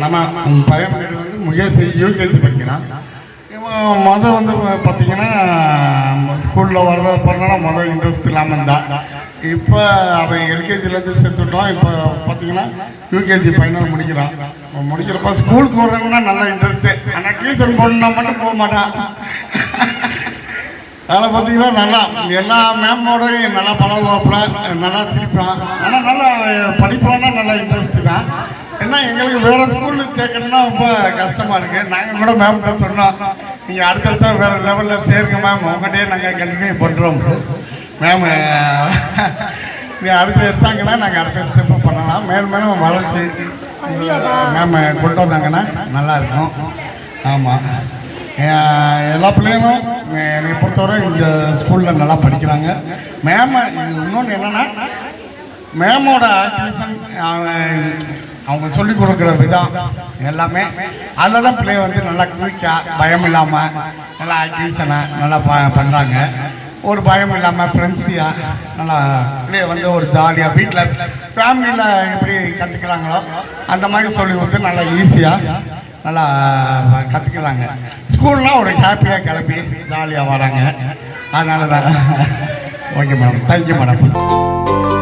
நம்ம பையன் பேர் வந்து முகேஷ் யூகேஜி படிக்கிறான். இவன் மொதல் வந்து பார்த்திங்கன்னா ஸ்கூலில் வர்ற பண்ணனா மொதல் இன்ட்ரெஸ்ட் இல்லாமல் இருந்தான். இப்போ அவன் எல்கேஜிலேருந்து சேர்த்துட்டோம். இப்போ பார்த்திங்கன்னா யூகேஜி ஃபைனல் முடிக்கிறான். முடிக்கிறப்ப ஸ்கூலுக்கு வர்றாங்கன்னா நல்ல இன்ட்ரெஸ்ட்டு. ஆனால் டியூஷன் போடணுன்னா மட்டும் போக மாட்டான். அதில் பார்த்திங்கன்னா நல்லா எல்லா மேமோடையும் நல்லா பழகுவாப்பில், நல்லா சிரிப்பான். ஆனால் நல்லா படிப்பான்னா நல்லா இன்ட்ரெஸ்ட்டு தான். ஏன்னா எங்களுக்கு வேறு ஸ்கூலில் சேர்க்கணுன்னா ரொம்ப கஷ்டமாக இருக்குது. நாங்கள் கூட மேம்கிட்ட சொன்னோம், நீங்கள் அடுத்தடுத்த வேறு லெவலில் சேருங்க மேம், உங்கள்கிட்டயே நாங்கள் கண்டினியூ பண்ணுறோம் மேம். அடுத்து எடுத்தாங்கன்னா நாங்கள் அடுத்த ஸ்டெப்பு பண்ணலாம். மேலும் வளர்ச்சி மேம் கொண்டு வந்தாங்கன்னா நல்லாயிருக்கும். ஆமாம், எல்லா பிள்ளைங்களும் என்னை பொறுத்தவரை இந்த ஸ்கூலில் நல்லா படிக்கிறாங்க. மேம் இன்னொன்று என்னென்னா மேமோட ஆக்டிவிஷன் அவங்க சொல்லிக் கொடுக்குற விதம் எல்லாமே அதில் தான் பிள்ளைய வந்து நல்லா குயிக்காக பயம் இல்லாமல் நல்லா ஆக்டிவிஷனாக நல்லா பண்ணுறாங்க. ஒரு பயம் இல்லாமல் ஃப்ரெண்ட்ஸியாக நல்லா பிள்ளைய வந்து ஒரு ஜாலியாக வீட்டில் ஃபேமிலியில் எப்படி கற்றுக்கிறாங்களோ அந்த மாதிரி சொல்லி கொடுத்து நல்லா ஈஸியாக நல்லா கற்றுக்கிறாங்க. ஸ்கூல்லாம் ஒரு ஹாப்பியாக கிளம்பி ஜாலியாக வராங்க. அதனால தான். Okay madam, thank you madam.